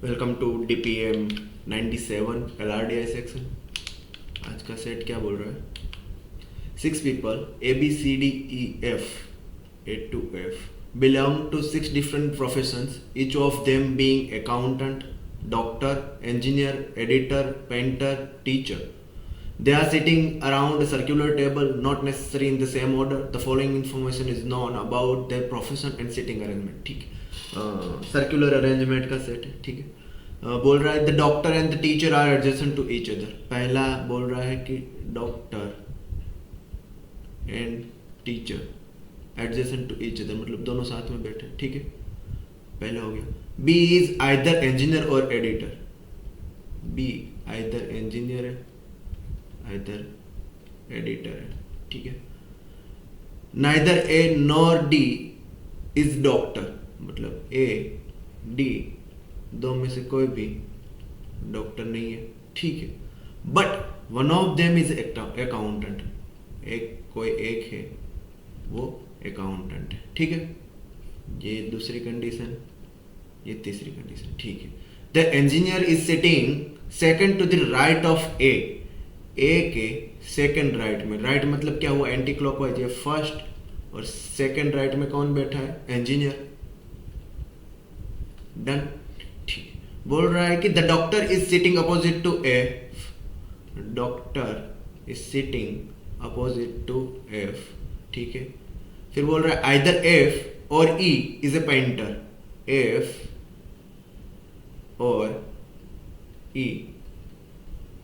Welcome to DPM 97 LRDI section. आज का set क्या बोल रहा है? 6 people A B C D E F belong to 6 different professions, each of them being accountant, doctor, engineer, editor, painter, teacher. They are sitting around a circular table, not necessarily in the same order. The following information is known about their profession and sitting arrangement. ठीक है, circular arrangement का set है। ठीक है, बोल रहा है the doctor and the teacher are adjacent to each other. पहला बोल रहा है कि doctor and teacher adjacent to each other, मतलब दोनों साथ में बैठे। ठीक है, पहला हो गया। बी इज आइदर इंजीनियर और एडिटर। बी आइदर इंजीनियर है, आइदर एडिटर है। ठीक है, neither A nor D is doctor, मतलब ए डी दो में से कोई भी डॉक्टर नहीं है। ठीक है, but one of them is accountant. कोई एक है वो अकाउंटेंट है। ठीक है, ये दूसरी कंडीशन, ये तीसरी कंडीशन। ठीक है, the engineer is sitting second to the right of A. A के सेकंड राइट में, राइट मतलब क्या हुआ? Anticlockwise. ये फर्स्ट और सेकंड राइट में कौन बैठा है? इंजीनियर। डन। ठीक, बोल रहा है कि the doctor is sitting opposite to F. Doctor is sitting opposite to F. ठीक है, फिर बोल रहा है आइदर एफ और E is a painter. F और ई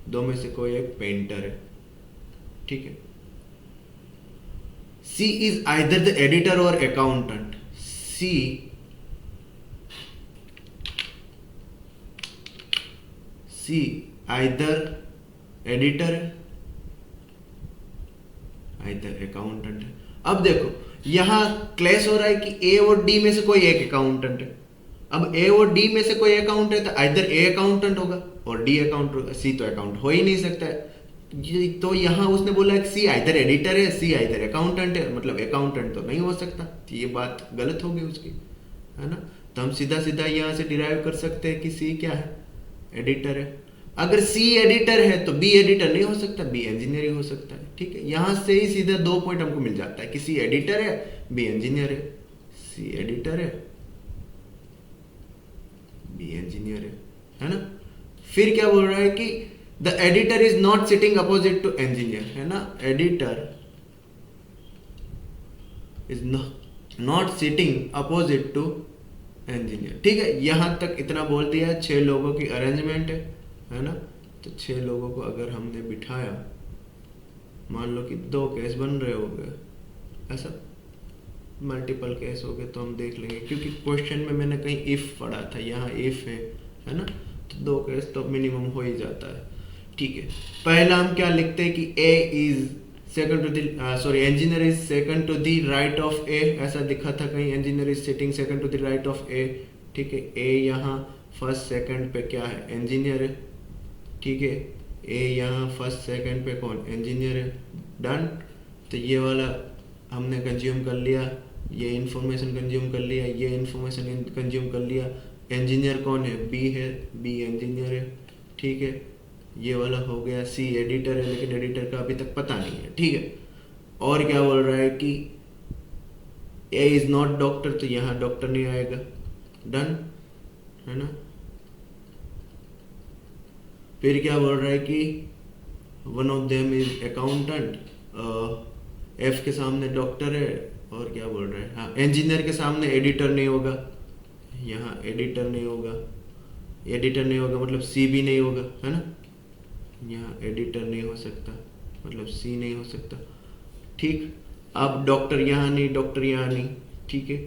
दो में से कोई एक पेंटर है। ठीक है, सी इज आइदर द एडिटर और अकाउंटेंट। सी आइदर एडिटर है, आइदर अकाउंटेंट है। अब देखो यहां क्लैश हो रहा है कि ए और डी में से कोई एक अकाउंटेंट है। अब ए और डी में से कोई अकाउंट है तो आइदर ए अकाउंटेंट होगा और डी अकाउंट होगा। सी तो अकाउंट हो ही नहीं सकता है। तो यहां उसने बोला है कि सी आइदर एडिटर है, सी आइदर अकाउंटेंट है, मतलब अकाउंटेंट तो नहीं हो सकता। तो ये बात गलत होगी उसकी, है ना। तो हम सीधा सीधा यहां से डिराइव कर सकते हैं कि सी क्या है? एडिटर है। अगर सी एडिटर है तो बी एडिटर नहीं हो सकता, बी इंजीनियर ही हो सकता है। ठीक है, यहां से ही सीधा 2 पॉइंट हमको मिल जाता है कि सी एडिटर है, बी इंजीनियर है। सी एडिटर है, बी इंजीनियर है ना। फिर क्या बोल रहा है कि the editor is not sitting opposite to engineer, है ना। Editor is not sitting opposite to engineer. ठीक है, यहां तक इतना बोल दिया। 6 लोगों की अरेंजमेंट है ना। तो 6 लोगों को अगर हमने बिठाया, मान लो कि 2 केस बन रहे हो गए, ऐसा मल्टीपल केस हो गए तो हम देख लेंगे, क्योंकि क्वेश्चन में मैंने कहीं इफ पढ़ा था, यहाँ इफ है ना। तो 2 केस तो मिनिमम हो ही जाता है। ठीक है, पहला हम क्या लिखते हैं कि A is second to the sorry engineer is second to the right of A. ऐसा दिखा था कहीं, engineer is sitting second to the right of A. ठीक है, ए यहाँ फर्स्ट सेकंड पे क्या है? इंजीनियर है। ठीक है, ए यहाँ फर्स्ट सेकंड पे कौन? इंजीनियर है। डन। तो ये वाला हमने कंज्यूम कर लिया, ये इन्फॉर्मेशन कंज्यूम कर लिया, ये इन्फॉर्मेशन कंज्यूम कर लिया। इंजीनियर कौन है? बी है, बी इंजीनियर है। ठीक है, ये वाला हो गया। सी एडिटर है, लेकिन एडिटर का अभी तक पता नहीं है। ठीक है, और क्या बोल रहा है कि ए इज नॉट डॉक्टर, तो यहाँ डॉक्टर नहीं आएगा। डन, है ना। फिर क्या बोल रहा है कि one of them is accountant. F के सामने डॉक्टर है, और क्या बोल रहा है? हाँ, इंजीनियर के सामने एडिटर नहीं होगा, यहाँ एडिटर नहीं होगा। एडिटर नहीं होगा मतलब सी भी नहीं होगा, है ना। यहाँ एडिटर नहीं हो सकता, मतलब सी नहीं हो सकता। ठीक, अब डॉक्टर यहाँ नहीं, डॉक्टर यहाँ नहीं। ठीक है,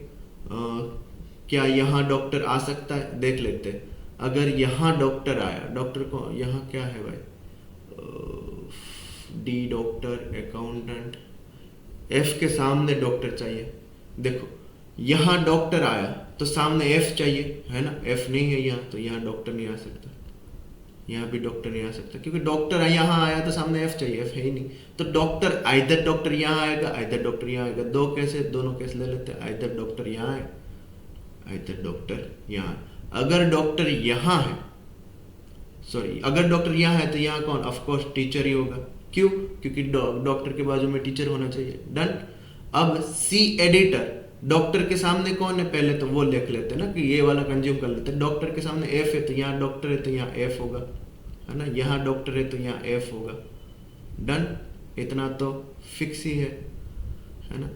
क्या यहाँ डॉक्टर आ सकता है? देख लेते हैं। अगर यहाँ डॉक्टर आया, डॉक्टर को यहाँ क्या है भाई? D doctor, accountant. एफ के सामने डॉक्टर चाहिए। देखो यहाँ डॉक्टर आया तो सामने एफ चाहिए, है ना। एफ नहीं है यहाँ, तो यहाँ डॉक्टर नहीं आ सकता। यहाँ भी डॉक्टर नहीं आ सकता, क्योंकि डॉक्टर यहाँ आया तो सामने एफ चाहिए, एफ है ही नहीं। तो डॉक्टर आइदर डॉक्टर यहाँ आएगा, आइदर डॉक्टर यहाँ आएगा। 2 केस है, दोनों केस ले लेते हैं। आइदर डॉक्टर यहाँ आए, आइदर डॉक्टर यहाँ। अगर डॉक्टर यहाँ है, सॉरी, अगर डॉक्टर यहाँ है तो यहाँ कौन, ऑफ कोर्स टीचर ही होगा। क्यों? क्योंकि डॉक्टर के बाजू में टीचर होना चाहिए। डन। अब सी एडिटर, डॉक्टर के सामने कौन है, पहले तो वो लिख लेते हैं ना कि ये वाला कंज्यूम कर लेते हैं। डॉक्टर के सामने एफ है तो यहाँ डॉक्टर है तो यहाँ एफ होगा, है ना। यहाँ डॉक्टर है तो यहाँ एफ होगा। डन। इतना तो फिक्स ही है ना।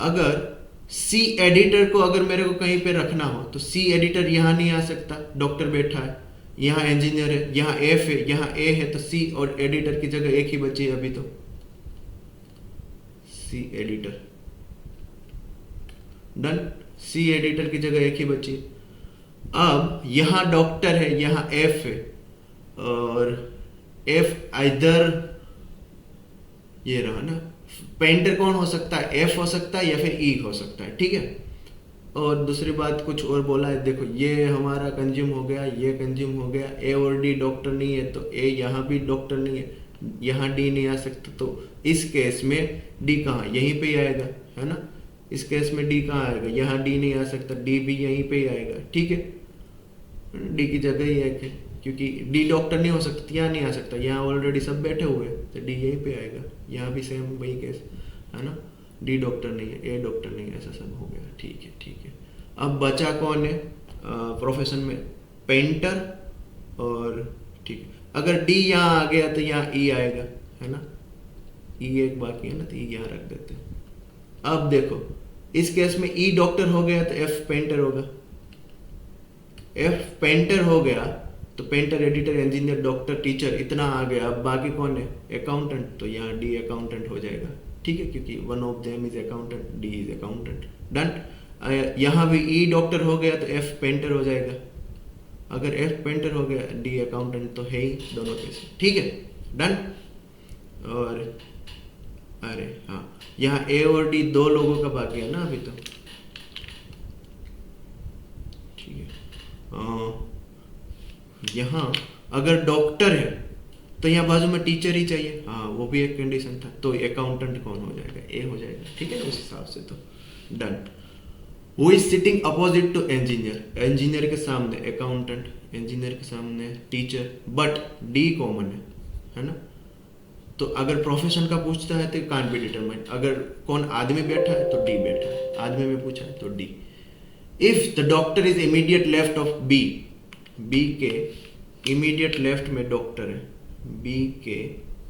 अगर सी एडिटर को अगर मेरे को कहीं पे रखना हो तो सी एडिटर यहाँ नहीं आ सकता, डॉक्टर बैठा है, यहाँ इंजीनियर है, यहाँ एफ है, यहाँ ए है, तो सी और एडिटर की जगह एक ही बची है अभी तो, सी एडिटर। डन। सी एडिटर की जगह एक ही बची। अब यहाँ डॉक्टर है, यहाँ एफ है, और एफ इधर ये रहा ना। पेंटर कौन हो सकता है, एफ हो सकता है या फिर ई हो सकता है, ठीक है। और दूसरी बात कुछ और बोला है, देखो ये हमारा कंज्यूम हो गया, ये कंज्यूम हो गया, ए और डी डॉक्टर नहीं है तो ए यहाँ भी डॉक्टर नहीं है, यहाँ डी नहीं आ सकता, तो इस केस में डी कहाँ, यहीं पे ही आएगा, है ना। इस केस में डी कहाँ आएगा, यहाँ डी नहीं आ सकता, डी भी यहीं पे ही आएगा, ठीक है। डी की जगह ही है क्योंकि डी डॉक्टर नहीं हो सकता, यहाँ नहीं आ सकता, यहाँ ऑलरेडी सब बैठे हुए हैं तो डी यहीं पे आएगा। यहाँ भी सेम वही केस है ना, डी डॉक्टर नहीं है, ए डॉक्टर नहीं है, ऐसा सब हो गया, ठीक है ठीक है। अब बचा कौन है प्रोफेशन में, पेंटर और, ठीक है। अगर डी यहाँ आ गया तो यहाँ ई आएगा, है ना। ई एक बाकी है ना, तो ई यहाँ रख देते हैं। अब देखो इस केस में ई डॉक्टर हो गया तो एफ पेंटर होगा, एफ पेंटर हो गया तो painter, editor, engineer, doctor, teacher, इतना आ गया। अब बाकी कौन है, अकाउंटेंट, तो यहाँ डी अकाउंटेंट हो जाएगा, ठीक है, क्योंकि one of them is accountant, D is accountant. Done. यहाँ भी ई डॉक्टर हो गया तो एफ पेंटर हो जाएगा। अगर एफ पेंटर हो गया, डी अकाउंटेंट तो है ही दोनों केस, ठीक है। डन। और अरे हाँ, यहाँ ए और डी दो लोगों का बाकी है ना अभी तो, ठीक है। यहाँ अगर डॉक्टर है तो यहाँ बाजू में टीचर ही चाहिए, हाँ वो भी एक कंडीशन था, तो अकाउंटेंट कौन हो जाएगा, ए हो जाएगा, ठीक है ना, उस हिसाब से तो डन। वो is sitting opposite to engineer, engineer के सामने अकाउंटेंट, इंजीनियर के सामने टीचर, बट डी कॉमन है ना। तो अगर प्रोफेशन का पूछता है तो कांट बी डिटरमाइन, अगर कौन आदमी बैठा है तो डी बैठा है, आदमी में पूछा है तो D. If the doctor is immediate left of B, B के इमीडिएट लेफ्ट में डॉक्टर है, बी के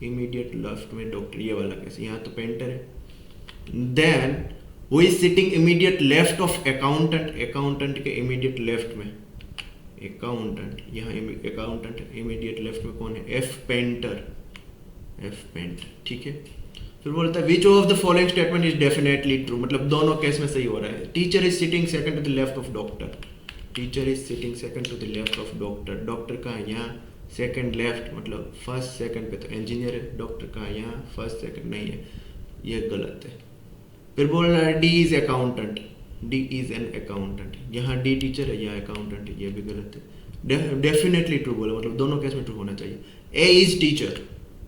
इमीडिएट लेफ्ट में डॉक्टर, ये वाला कैसे, यहाँ तो पेंटर है। देन वो is sitting immediate left of accountant, accountant के इमीडिएट लेफ्ट में अकाउंटेंट, यहाँ अकाउंटेंट इमीडिएट लेफ्ट में कौन है, एफ पेंटर, एफ पेंटर, ठीक है। फिर बोलता है which of the following statement is definitely true, मतलब दोनों केस में सही हो रहा है। Teacher is sitting second to the left of doctor, teacher is sitting second to the left of doctor, doctor कहाँ, यहाँ सेकंड लेफ्ट, मतलब फर्स्ट सेकंड पे तो इंजीनियर है, डॉक्टर कहाँ, यहाँ फर्स्ट सेकंड नहीं है, ये गलत है। फिर बोल रहा है D is accountant, D is an accountant, यहाँ डी टीचर है, यहाँ अकाउंटेंट है, ये भी गलत है। डेफिनेटली ट्रू बोला, मतलब दोनों केस में ट्रू होना चाहिए। A is teacher,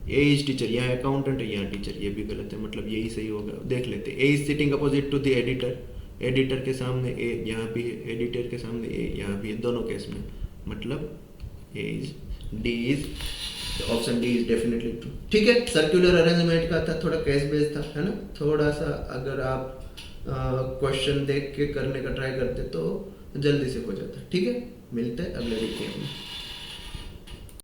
A is teacher, यहाँ अकाउंटेंट है, यहाँ टीचर, ये भी गलत है, मतलब यही सही होगा। देख लेते, A is sitting opposite to the editor, editor के सामने ए, यहाँ भी है, एडिटर के सामने ए, यहाँ भी है, दोनों केस में, मतलब A is, D is, option D is definitely true, ठीक है। सर्कुलर अरेंजमेंट का था, थोड़ा केस बेस्ड था, है ना। थोड़ा सा अगर आप क्वेश्चन देख के करने का ट्राई करते तो जल्दी से हो जाता, ठीक है। मिलते हैं अगले वीडियो में।